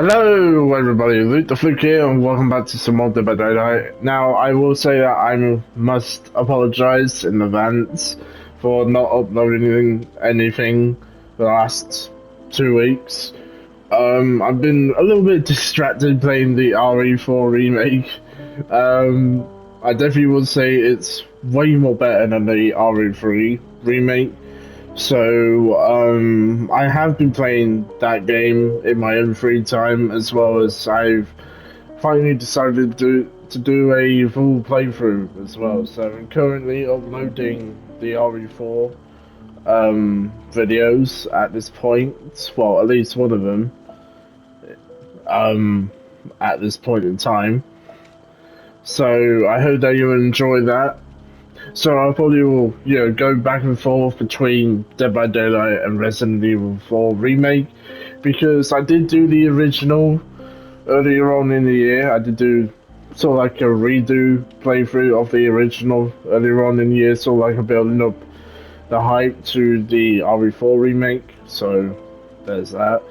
Hello everybody, Luke the Fluke here and welcome back to some more Dead by Daylight. Now I will say that I must apologise in advance for not uploading anything the last 2 weeks. I've been a little bit distracted playing the RE4 remake. I definitely would say it's way more better than the RE3 remake. So, I have been playing that game in my own free time, as well as I've finally decided to do a full playthrough as well. So I'm currently uploading the RE4 videos at this point. Well, at least one of them at this point in time. So I hope that you enjoy that. So I probably will, go back and forth between Dead by Daylight and Resident Evil 4 Remake, because I did do the original earlier on in the year. I did do sort of like a redo playthrough of the original earlier on in the year, sort of like a building up the hype to the RE4 Remake, so there's that.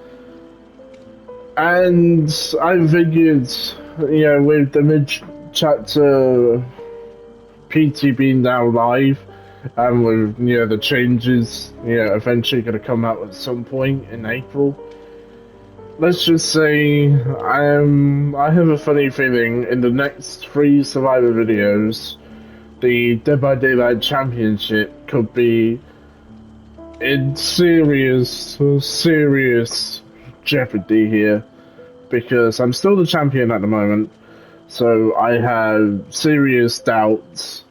And I figured, with the mid-chapter PT being now live, and with the changes eventually going to come out at some point in April. Let's just say I have a funny feeling in the next 3 Survivor videos, the Dead by Daylight Championship could be in serious jeopardy here, because I'm still the champion at the moment. So I have serious doubts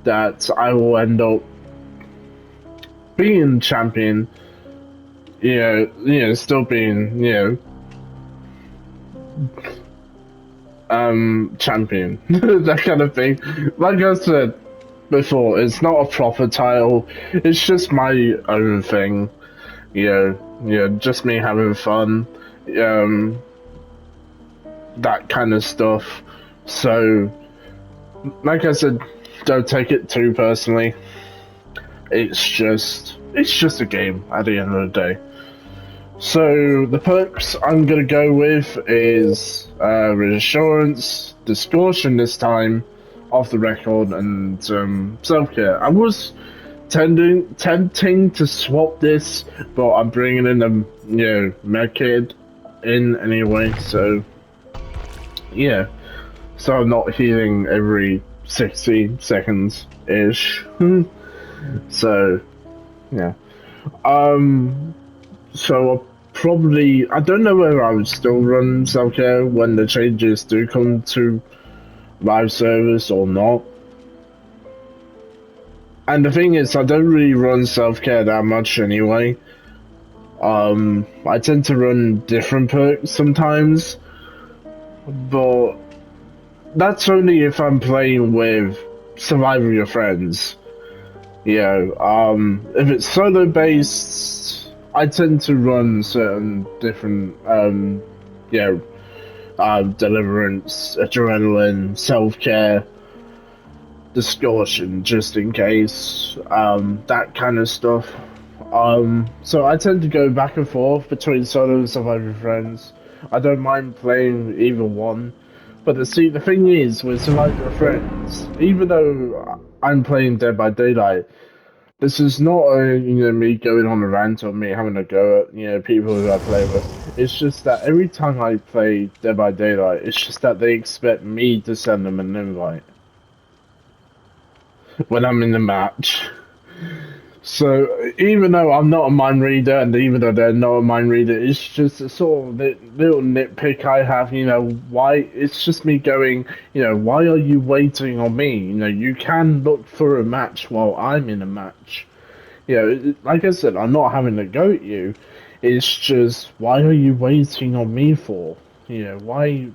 that I will end up being champion, still being, champion, that kind of thing. Like I said before, it's not a proper title, it's just my own thing, just me having fun, that kind of stuff. So, like I said, don't take it too personally. It's just a game at the end of the day. So the perks I'm gonna go with is reassurance, distortion this time, off the record, and self-care. I was tempting to swap this, but I'm bringing in a medkit in anyway. So yeah. So I'm not healing every 60 seconds-ish. So, yeah. So I don't know whether I would still run self-care when the changes do come to live service or not. And the thing is, I don't really run self-care that much anyway. I tend to run different perks sometimes, but that's only if I'm playing with Survivor Your Friends. If it's solo based, I tend to run certain different, deliverance, adrenaline, self-care, distortion, just in case, that kind of stuff. So I tend to go back and forth between solo and Survivor Your Friends. I don't mind playing either one. But the thing is, with Survivor Your Friends, even though I'm playing Dead by Daylight, this is not me going on a rant or me having a go at people who I play with. It's just that every time I play Dead by Daylight, it's just that they expect me to send them an invite when I'm in the match. So even though I'm not a mind reader, and even though they're not a mind reader, it's just a sort of little nitpick I have. Why? It's just me going. Why are you waiting on me? You can look for a match while I'm in a match. Like I said, I'm not having to go at you. It's just, why are you waiting on me for? Why?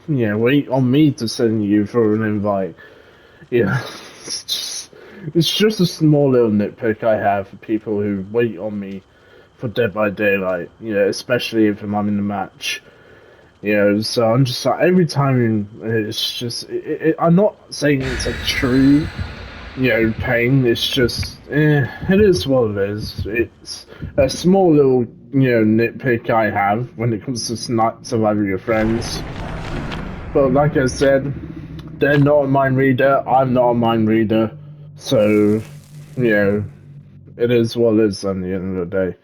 Wait on me to send you for an invite. It's just a small little nitpick I have for people who wait on me for Dead by Daylight, especially if I'm in the match. So I'm just like, every time, it's just, I'm not saying it's a true, pain, it's just, it is what it is. It's a small little nitpick I have when it comes to not surviving your friends. But like I said, they're not a mind reader. I'm not a mind reader. So, it is what it is. At the end of the day,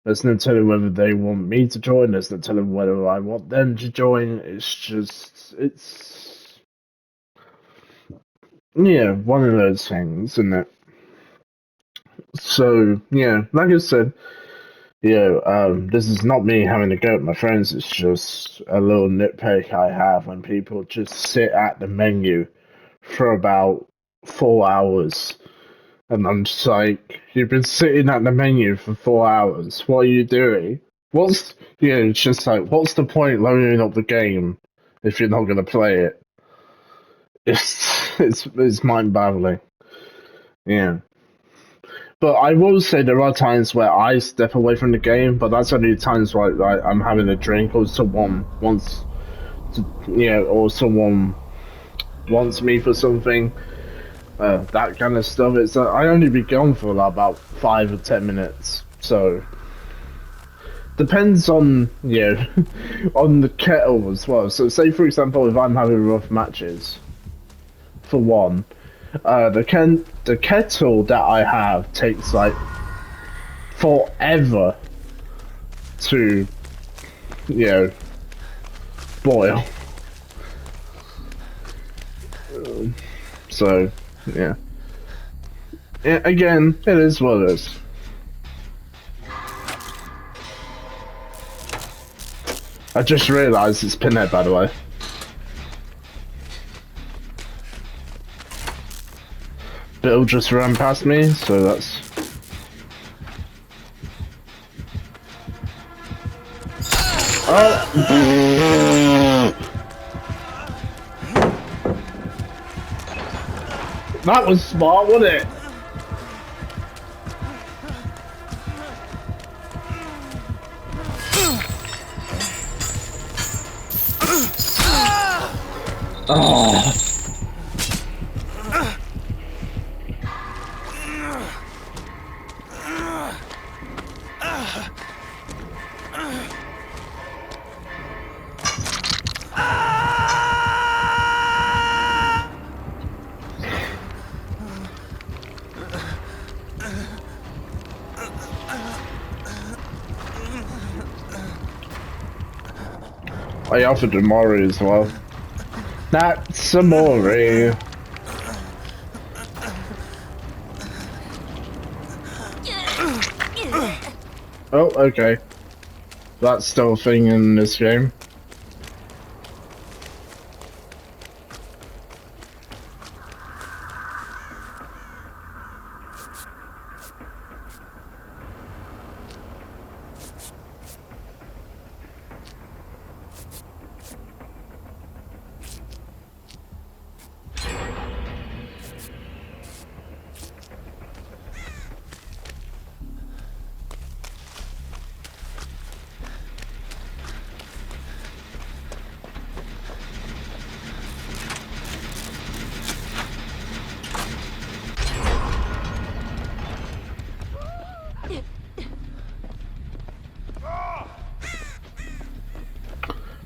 there's no telling whether they want me to join. There's no telling whether I want them to join. It's one of those things, isn't it? So like I said. This is not me having to go at my friends, it's just a little nitpick I have when people just sit at the menu for about 4 hours. And I'm just like, you've been sitting at the menu for 4 hours. What are you doing? It's just like, what's the point loading up the game if you're not going to play it? It's mind-boggling. Yeah. But I will say there are times where I step away from the game, but that's only times where like, I'm having a drink or someone wants to, or someone wants me for something. That kind of stuff. It's I only be gone for like, about 5 or 10 minutes, so depends on on the kettle as well. So say for example, if I'm having rough matches, for one. The kettle that I have takes like forever to boil. So yeah. Again, it is what it is. I just realised it's Pinhead, by the way. Bill just ran past me, so that's... Oh! That was smart, wasn't it? Oh! I offered Amori as well. That's Amori. Oh, okay. That's still a thing in this game.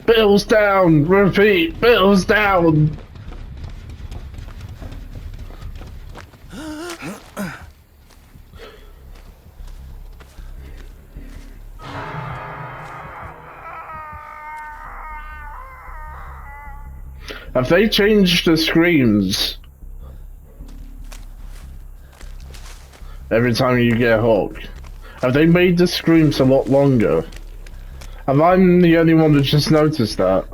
Bill's down! Repeat! Bill's down! Have they changed the screams? Every time you get hooked? Have they made the screams a lot longer? Am I the only one that just noticed that?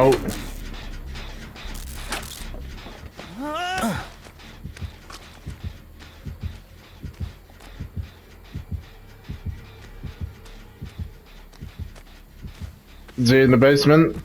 Oh. Is he in the basement?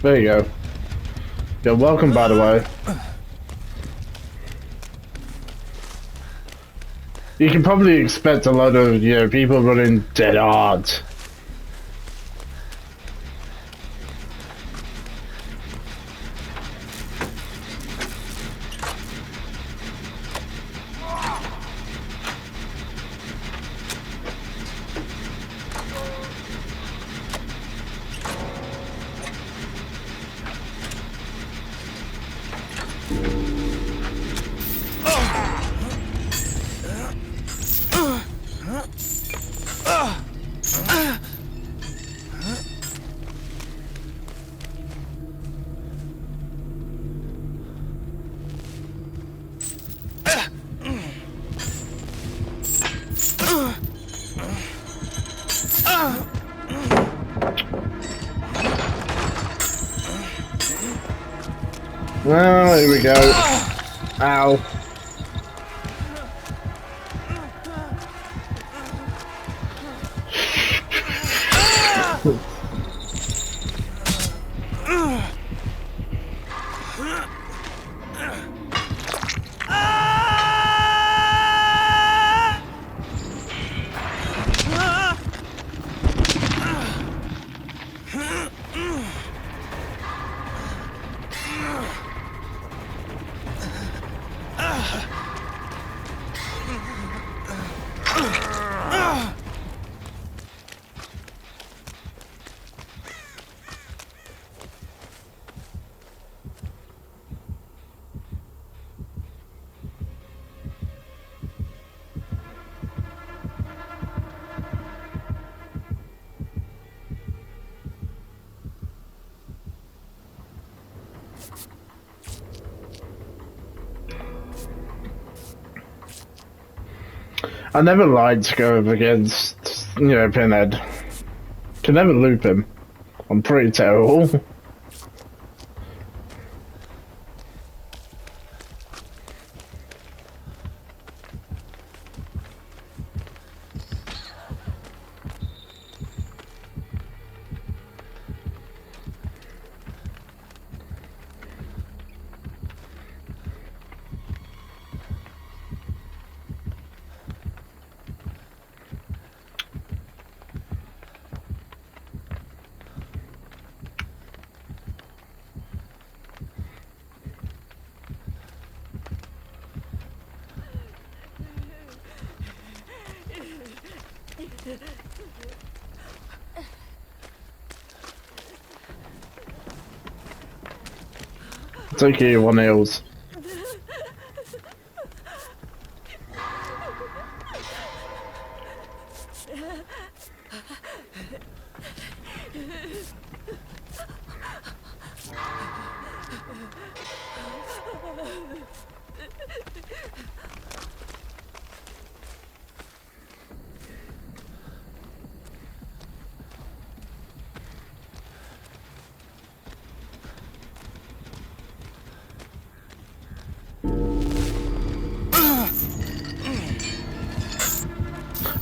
There you go. You're welcome, by the way. You can probably expect a lot of, people running dead hard. Well, here we go. Ow. I never lied to go up against, Pinhead. Can never loop him. I'm pretty terrible. Take you, one nails.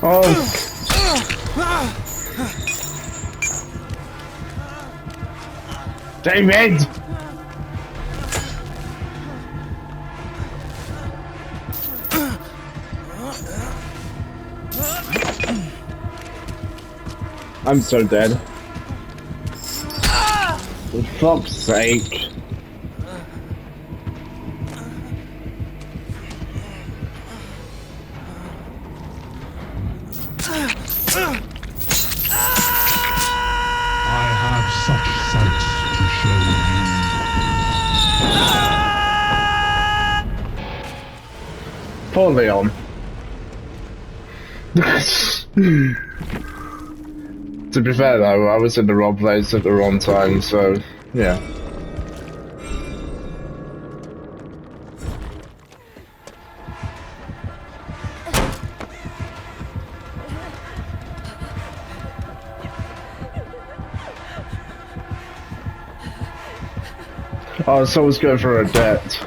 Oh! David! I'm so dead. For fuck's sake. I have such sights to show you. Poor Leon. To be fair though, I was in the wrong place at the wrong time, so yeah. Oh, someone's going for a debt.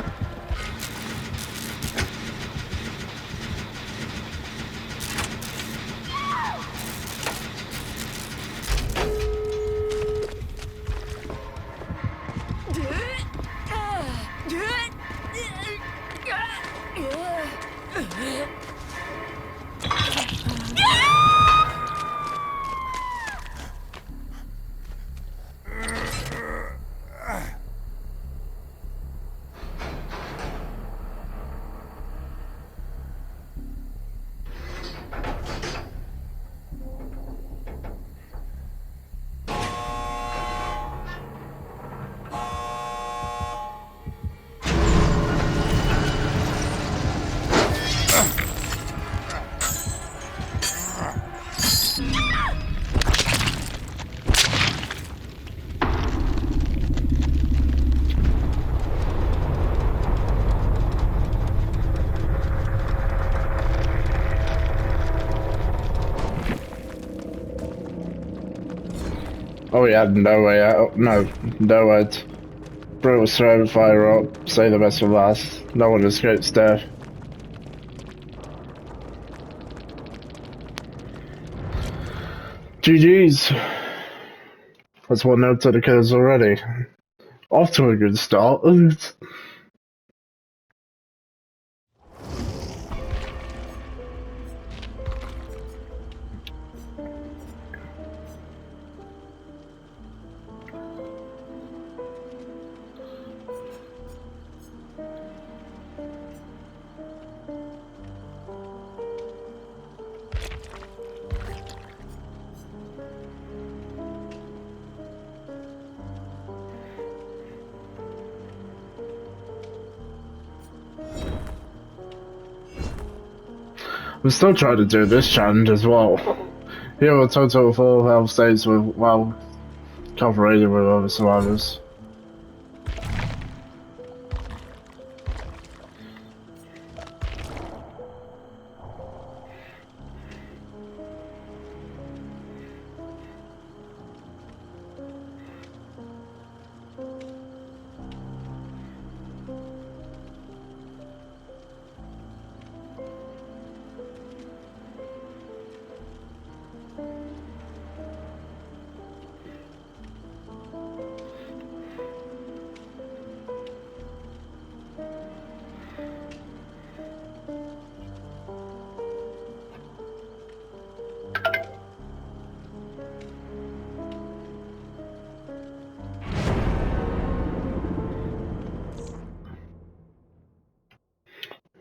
Oh yeah, no way out. No, no way. Brutal throw fire up, say the best for last. No one escapes death. GG's. That's one note to the kills already. Off to a good start. I'm still trying to do this challenge as well. Here are a total of 4 health states with well cooperated with other survivors.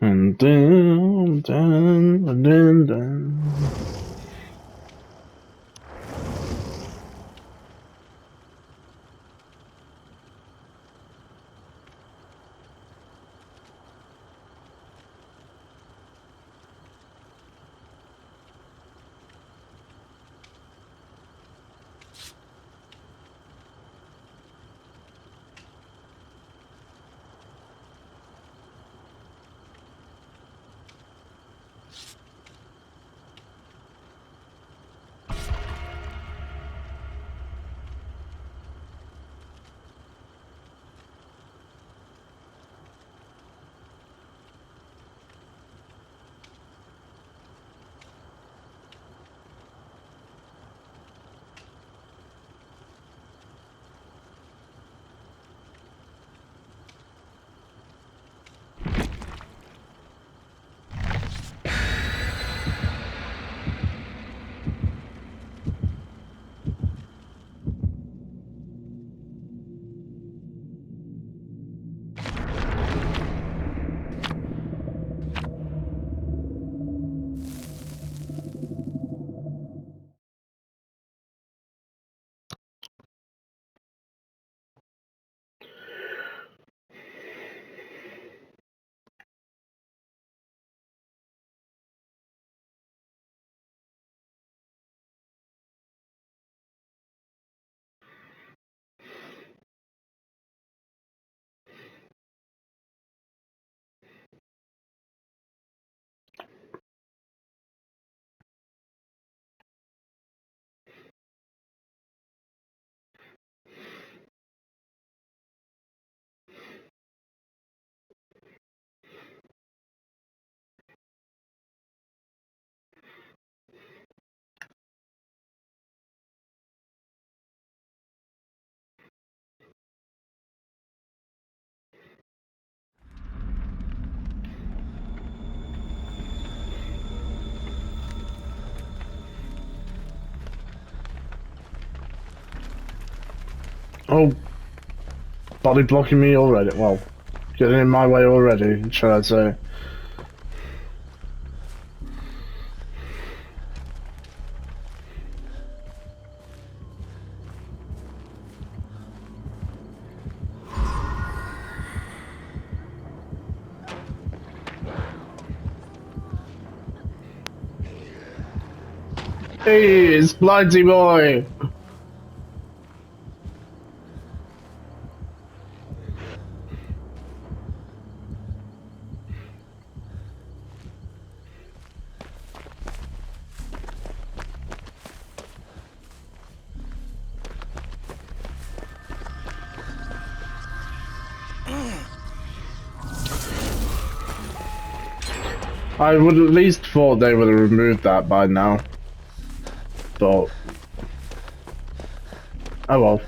And then. Oh, body blocking me already. Well, getting in my way already, shall I say. Hey, it's Blighty Boy! I would at least thought they would have removed that by now. But... oh well.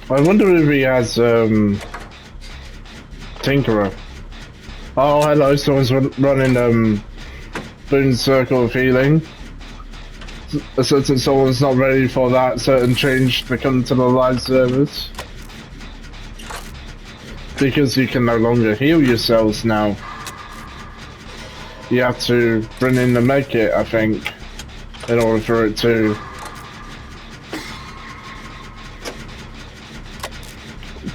I wonder if he has, Tinkerer. Oh, hello, someone's running, Boone's Circle of Healing. A certain someone's not ready for that certain change to come to the live service. Because you can no longer heal yourselves now. You have to bring in the medkit, I think, in order for it to...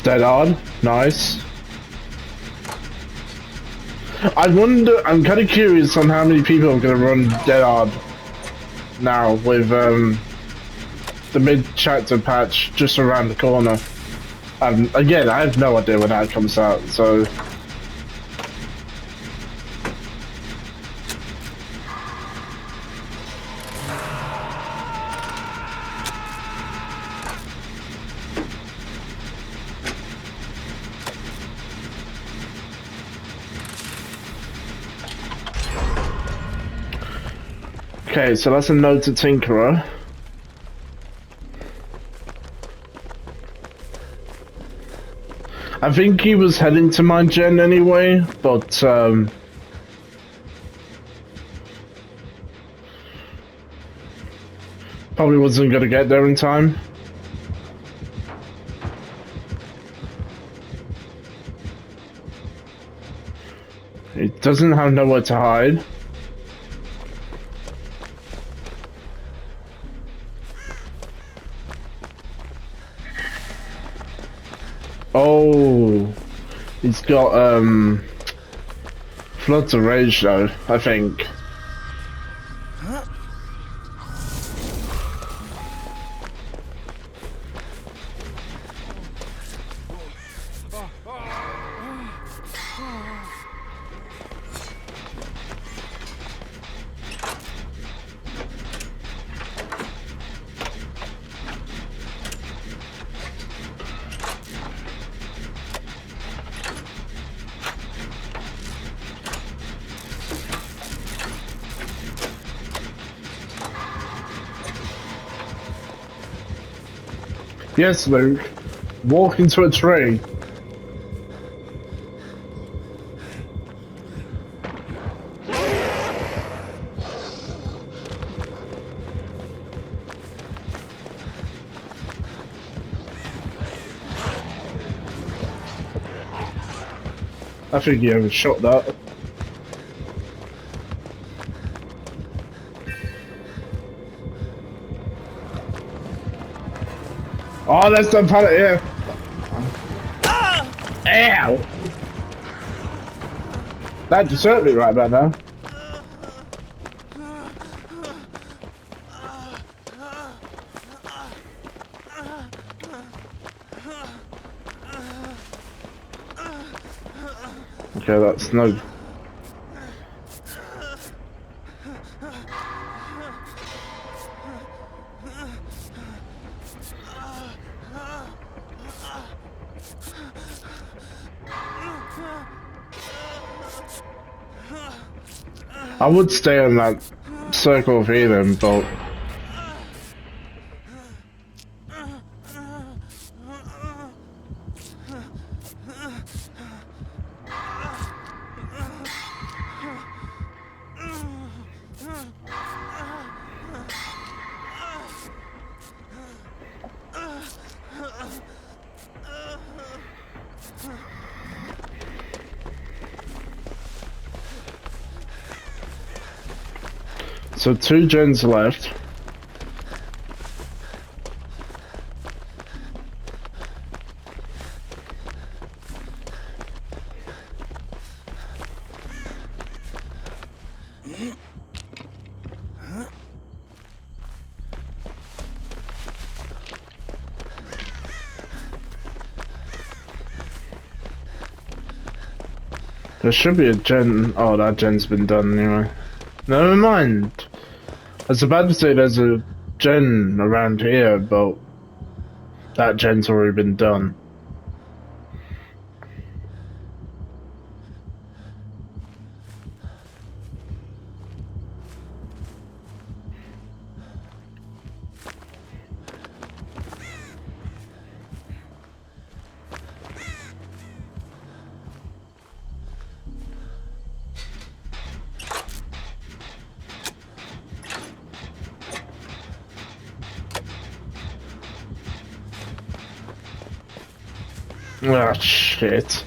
Dead hard, nice. I wonder, I'm kind of curious on how many people are going to run Dead Hard now with the mid-chapter patch just around the corner. Again, I have no idea when that comes out, so... Okay, so that's a note to Tinkerer. I think he was heading to my gen anyway, but probably wasn't gonna get there in time. He doesn't have nowhere to hide. Oh, he's got Floods of Rage though, I think. Yes, Luke. Walk into a tree. I think you overshot that. Oh, there's some pallet here. Ow! That just hurt me right about now. Okay, that's no... I would stay on that Circle of Healing, but so 2 gens left. There should be a gen. Oh, that gen's been done anyway. Never mind. I was about to say there's a gen around here, but that gen's already been done. Ah, shit.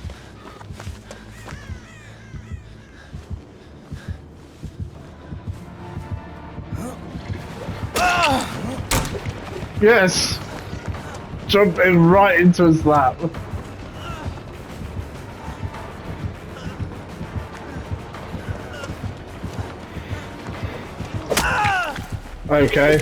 Yes! Jumping right into his lap. Okay.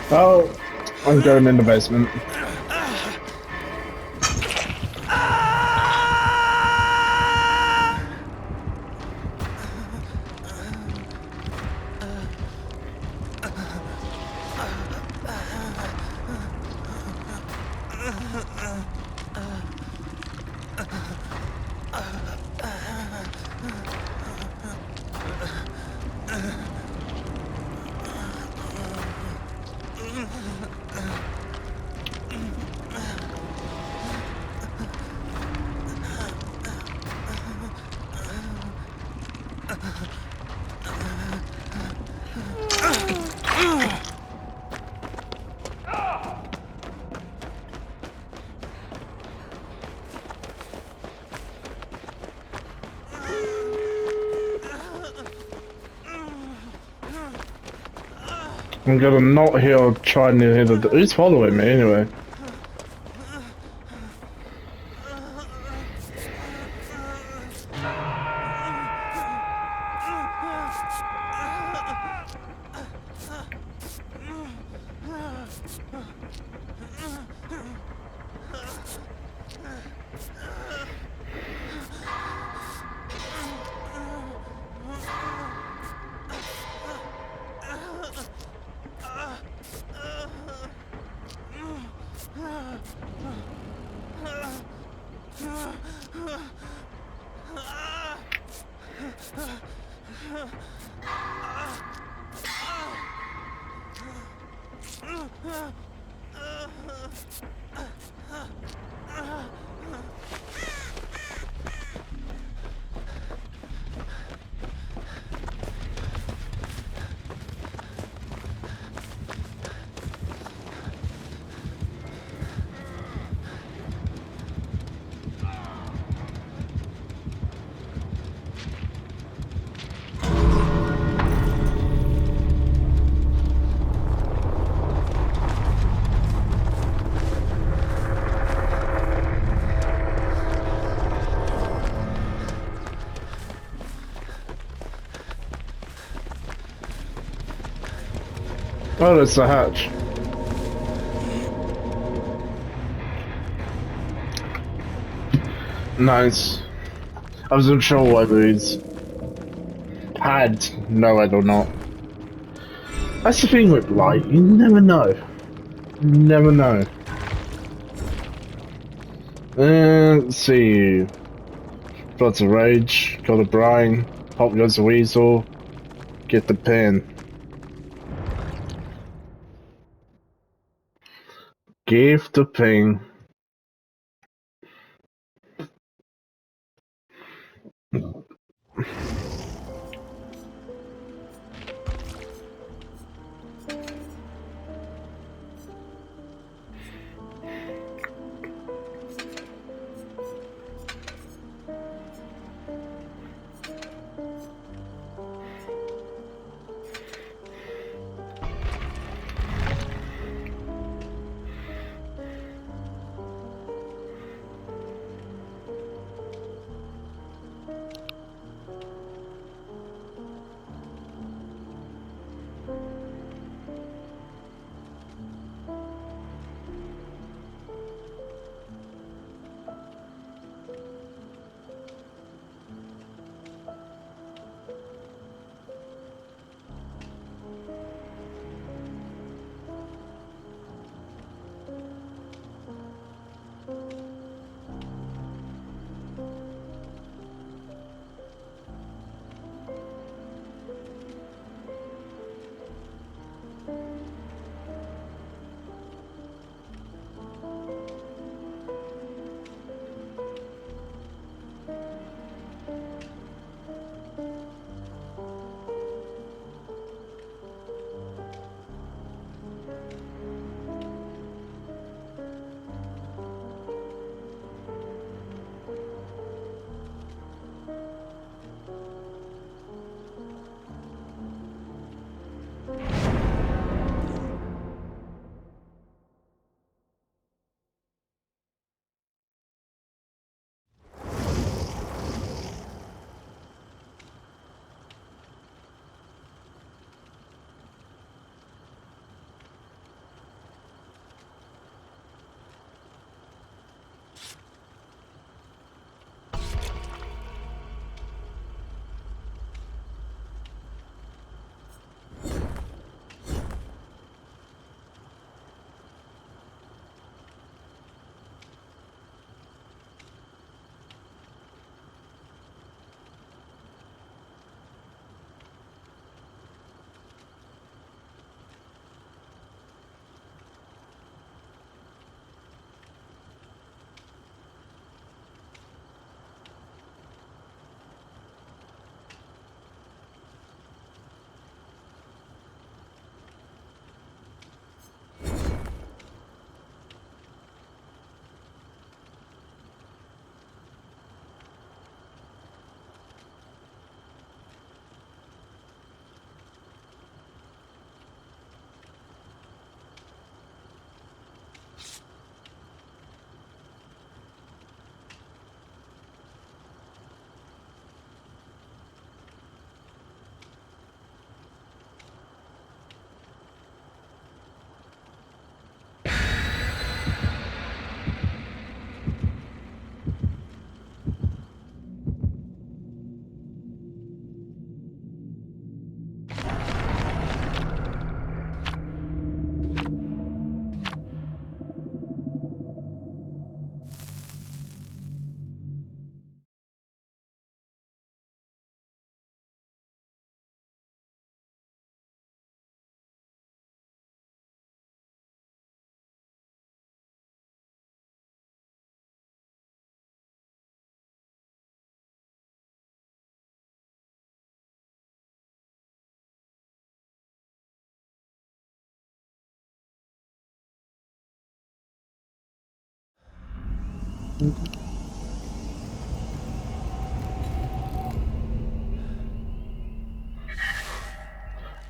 Oh, I'm going in the basement. I'm gonna not hear trying to hear the. Who's following me anyway? Oh, that's the hatch. Nice. I wasn't sure whether he's had no head or not. That's the thing with light, you never know. Never know. Let's see. Floods of Rage, got a Brine, Pop goes the Weasel, get the pin. Give the ping.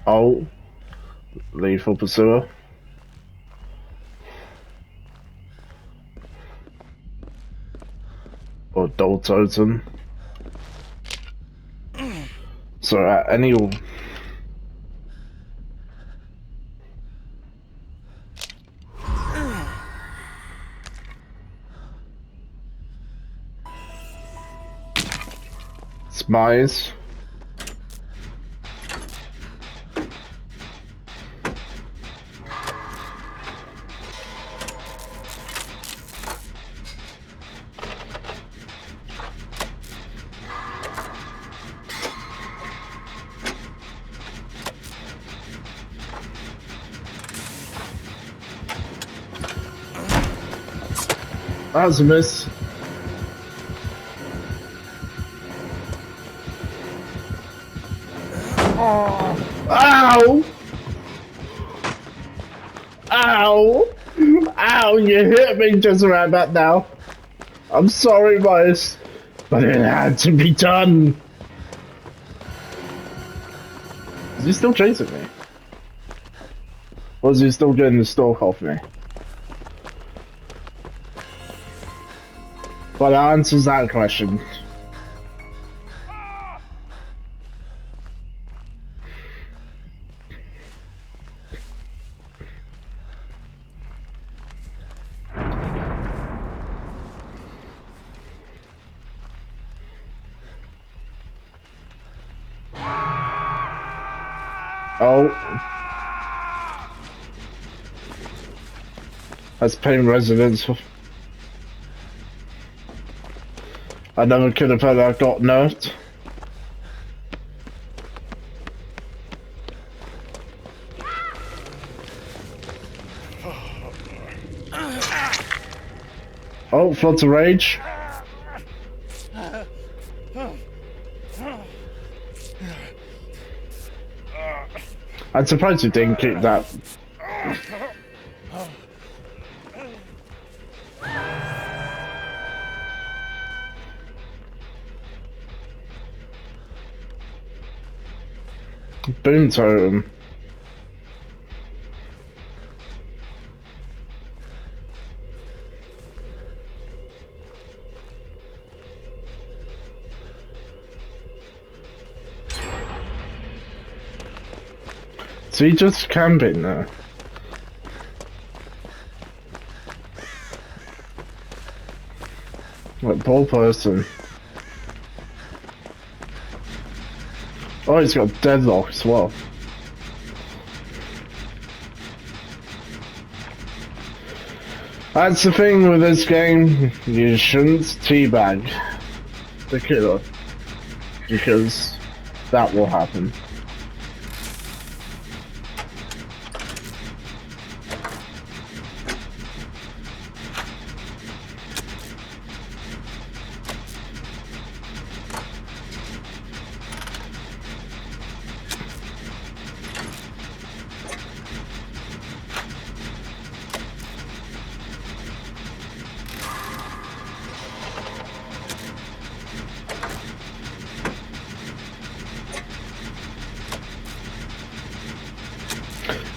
Oh, Lethal Pursuer. Or Dull Totem. So at any Smize. That was a miss. Oh. Ow! Ow! Ow, you hit me just right back now. I'm sorry, boys, but it had to be done. Is he still chasing me? Or is he still getting the stalk off me? But that answers that question. Oh. That's Pain Residence. I never could have had that got nerfed. Oh, Floods of Rage. I'm surprised you didn't keep that. Boom totem. So he just camping there. Like poor person. Oh, he's got deadlock as well. That's the thing with this game, you shouldn't teabag the killer, because that will happen.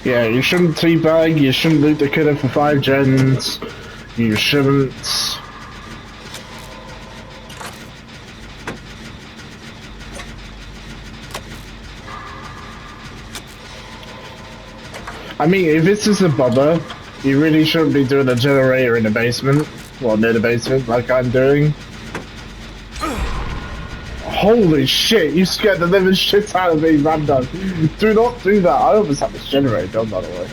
Yeah, you shouldn't teabag, you shouldn't loot the killer for 5 gens, you shouldn't... I mean, if this is a bubba, you really shouldn't be doing a generator in the basement, well, near the basement, like I'm doing. Holy shit, you scared the living shit out of me, Random. Do not do that. I almost have this generator done, by the way.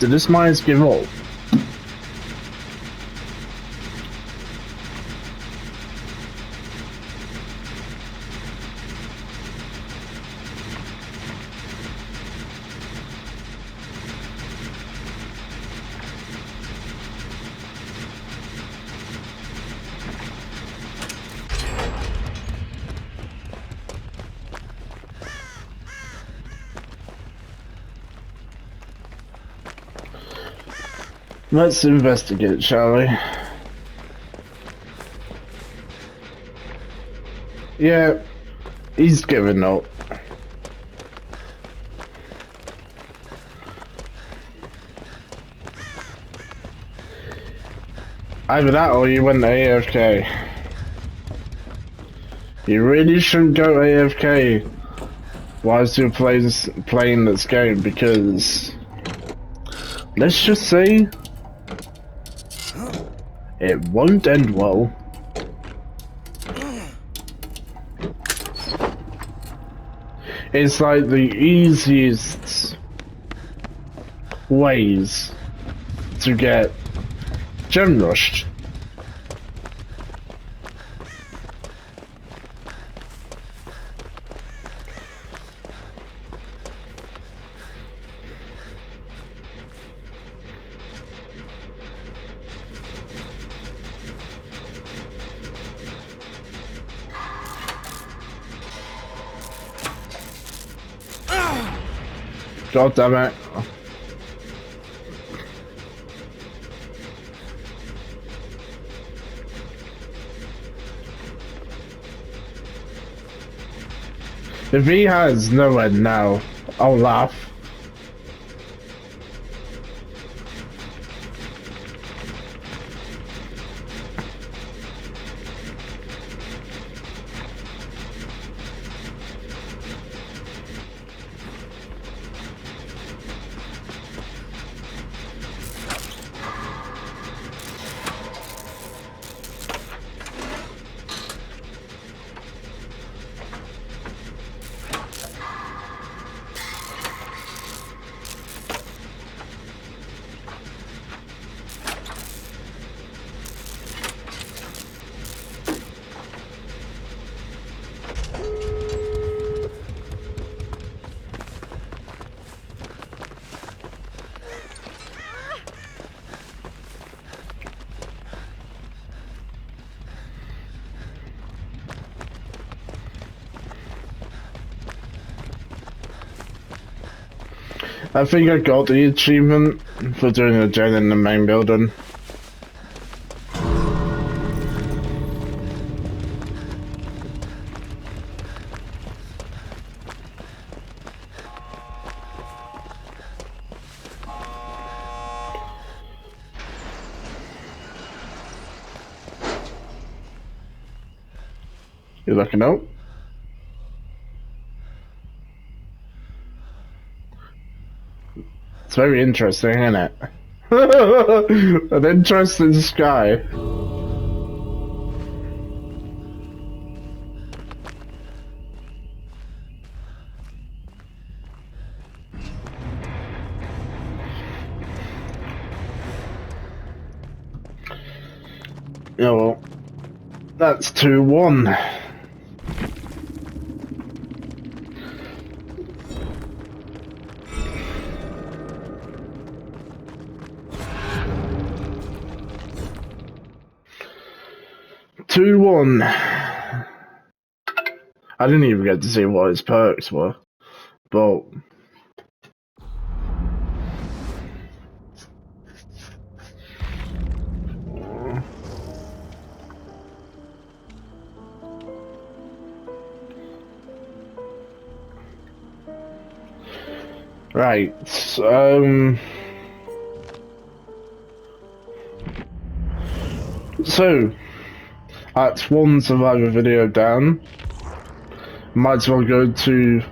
Did this mines give up? Let's investigate, shall we? Yeah, he's giving up. Either that or you went AFK. You really shouldn't go AFK whilst you're playing this game, because let's just say it won't end well. It's like the easiest ways to get gem rushed. God damn it. If he has no end now, I'll laugh. I think I got the achievement for doing a gen in the main building. You looking up? It's very interesting, isn't it? An interesting sky. Yeah, well, that's 2-1. I didn't even get to see what his perks were, but right, so that's one survivor video down. Might as well go to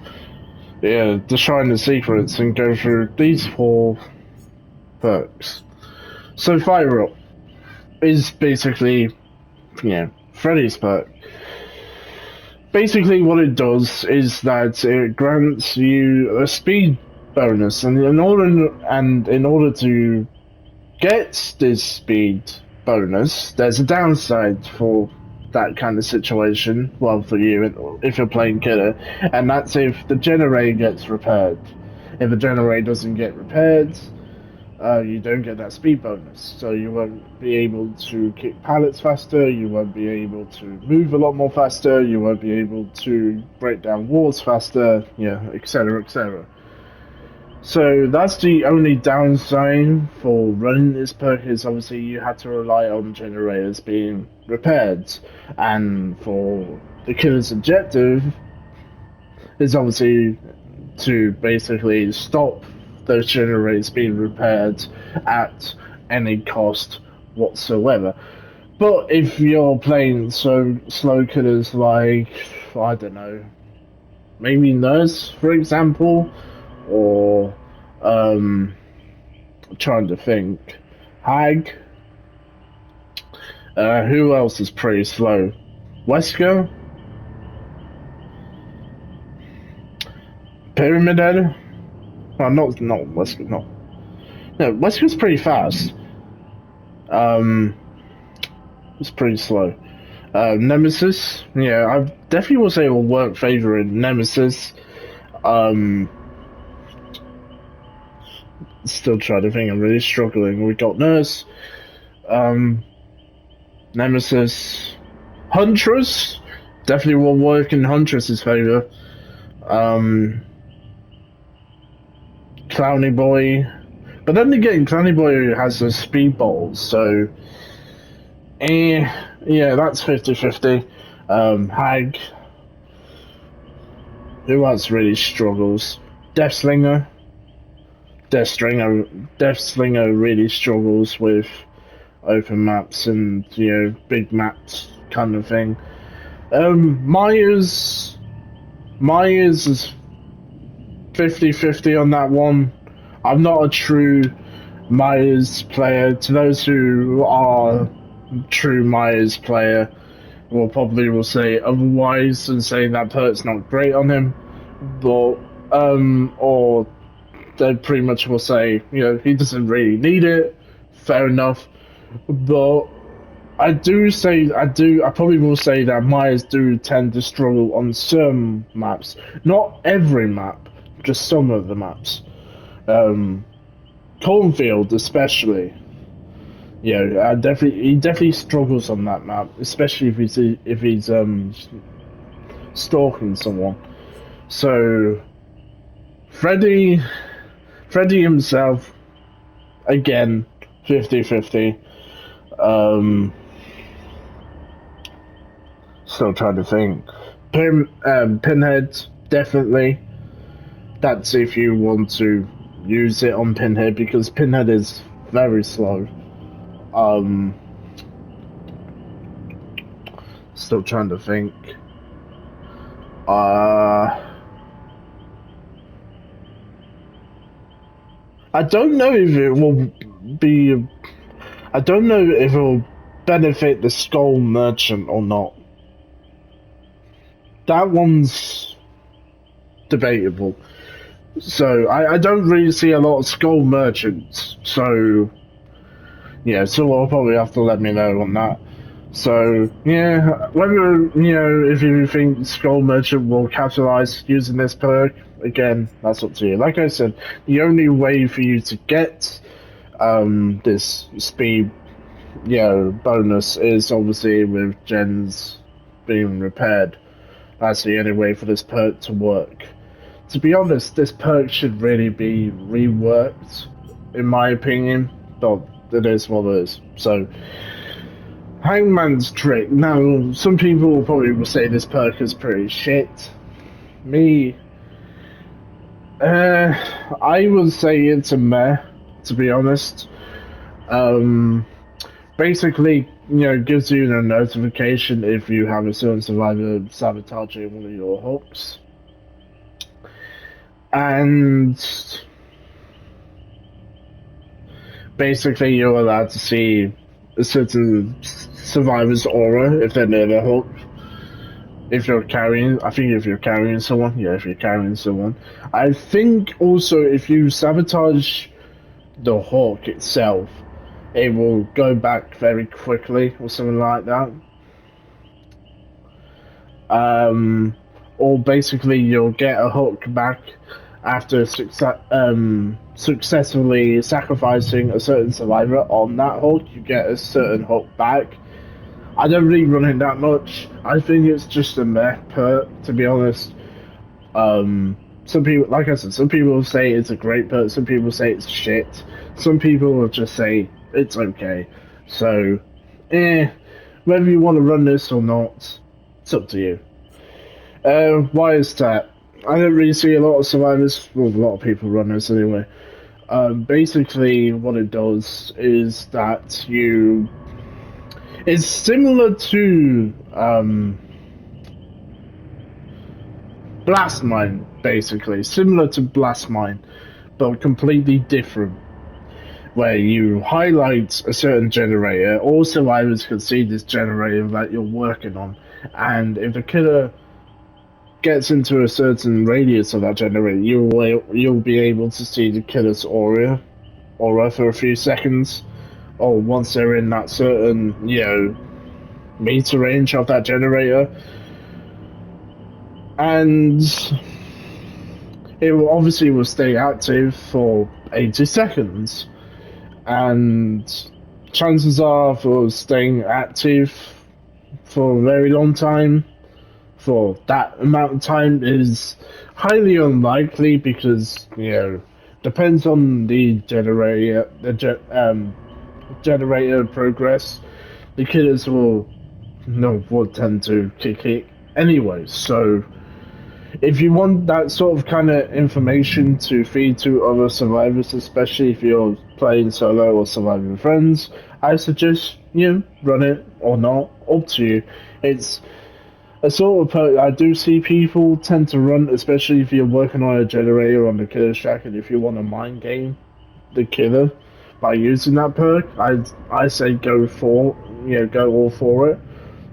the Shrine of Secrets and go through these 4 perks. So Fire Up is basically, Freddy's perk. Basically what it does is that it grants you a speed bonus, and in order to get this speed bonus, there's a downside for that kind of situation, well, for you, if you're playing killer, and that's if the generator gets repaired. If the generator doesn't get repaired, you don't get that speed bonus, so you won't be able to kick pallets faster, you won't be able to move a lot more faster, you won't be able to break down walls faster, etc, etc. So that's the only downside for running this perk, is obviously you had to rely on generators being repaired, and for the killer's objective is obviously to basically stop those generators being repaired at any cost whatsoever. But if you're playing so slow killers like, I don't know, maybe Nurse, for example, or trying to think, Hag. Who else is pretty slow? Wesker? Pyramid Head? Well, not Wesker, no. No, Wesker's pretty fast. It's pretty slow. Nemesis? Yeah, I definitely will say it will work favoring Nemesis. Still trying to think, I'm really struggling. We got Nurse, Nemesis, Huntress. Definitely will work in Huntress's favor. Clowny Boy. But then again, Clowny Boy has the speed balls, so yeah, that's 50-50. Hag. Who else really struggles? Deathslinger. Deathslinger really struggles with open maps and, big maps kind of thing. Myers is 50-50 on that one. I'm not a true Myers player. To those who are true Myers player, will say otherwise and say that perk's not great on him, but or they pretty much will say, he doesn't really need it. Fair enough, but I probably will say that Myers do tend to struggle on some maps, not every map, just some of the maps. Cornfield especially. He definitely struggles on that map, especially if he's stalking someone. So Freddy himself, again, 50-50. Still trying to think. Pinhead, definitely. That's if you want to use it on Pinhead, because Pinhead is very slow. Still trying to think. I don't know if it will be. I don't know if it will benefit the Skull Merchant or not. That one's debatable. So I don't really see a lot of Skull Merchants. So yeah, someone will probably have to let me know on that. So yeah, whether if you think Skull Merchant will capitalize using this perk, again, that's up to you. Like I said, the only way for you to get this speed bonus is obviously with gens being repaired. That's the only way for this perk to work. To be honest, this perk should really be reworked, in my opinion, but it is what it is. So, Hangman's Trick. Now, some people will say this perk is pretty shit. Me, I would say it's a meh, to be honest. Basically, gives you a notification if you have a certain survivor sabotaging one of your hooks. And basically, you're allowed to see a certain survivor's aura if they're near their hook. If you're carrying someone, if you're carrying someone. I think also if you sabotage the hawk itself, it will go back very quickly or something like that. Or basically you'll get a hook back after successfully sacrificing a certain survivor on that hook. You get a certain hook back. I don't really run it that much. I think it's just a meh perk, to be honest. Some people, like I said, some people say it's a great perk, some people say it's shit, some people will just say it's okay. So, whether you want to run this or not, it's up to you. Why is that? I don't really see a lot of survivors, well, a lot of people run this anyway. Basically, what it does is that it's similar to Blast Mine, basically. Similar to Blast Mine, but completely different. Where you highlight a certain generator, all survivors can see this generator that you're working on, and if the killer gets into a certain radius of that generator, you'll be able to see the killer's aura for a few seconds, or once they're in that certain meter range of that generator, and it will stay active for 80 seconds. And chances are for staying active for a very long time, for that amount of time, is highly unlikely, because depends on the generator, generator progress. The killers will would tend to kick it anyway. So if you want that sort of kind of information to feed to other survivors, especially if you're playing solo or surviving friends, I suggest you run it or not. Up to you. It's a sort of perk I do see people tend to run, especially if you're working on a generator on the killer shack, and if you want to mind game the killer by using that perk, I say go all for it.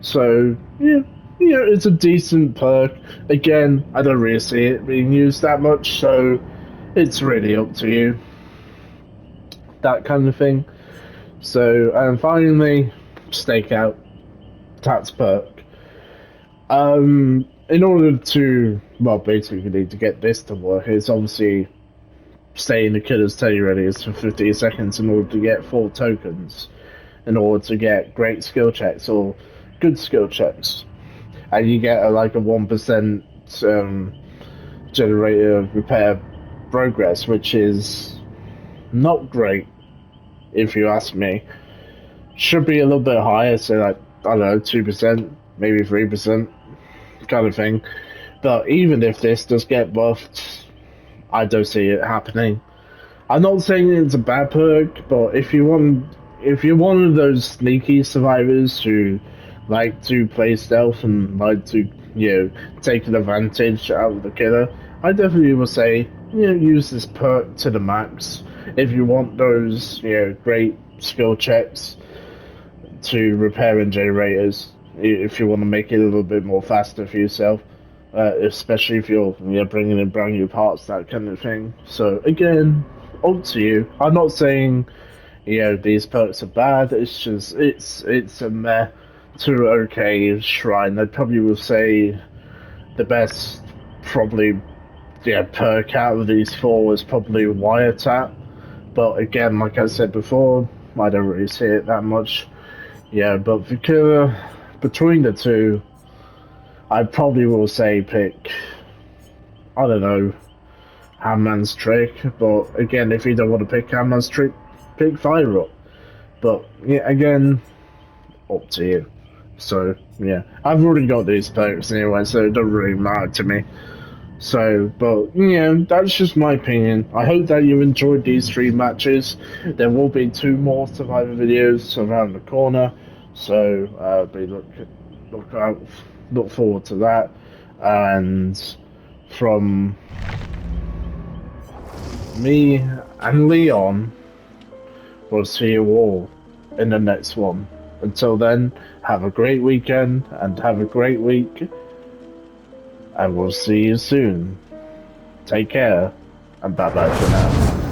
So it's a decent perk. Again, I don't really see it being used that much, so it's really up to you. That kind of thing. So, and finally, stakeout. That's perk. In order to, basically to get this to work, it's obviously stay in the killer's radius for 15 seconds in order to get 4 tokens, in order to get great skill checks or good skill checks. And you get a 1% generator repair progress, which is not great, if you ask me. Should be a little bit higher, so I don't know, 2%, maybe 3%, kind of thing. But even if this does get buffed, I don't see it happening. I'm not saying it's a bad perk, but if you're one of those sneaky survivors who like to play stealth and like to take an advantage out of the killer, I definitely would say use this perk to the max if you want those great skill checks to repairing generators. If you want to make it a little bit more faster for yourself, especially if you're bringing in brand new parts, that kind of thing. So again, up to you. I'm not saying these perks are bad. It's just it's a meh to okay shrine. I probably will say the best perk out of these 4 is probably wiretap. But again, like I said before, I don't really see it that much. But between the two, I probably will say pick, I don't know, Handman's Trick. But again, if you don't want to pick Handman's Trick, pick Fire Up. But again, up to you. So I've already got these perks anyway, so it doesn't really matter to me. So, but that's just my opinion. I hope that you enjoyed these 3 matches. There will be 2 more Survivor videos around the corner, so look forward to that. And from me and Leon, we'll see you all in the next one. Until then, have a great weekend and have a great week. And we'll see you soon. Take care, and bye-bye for now.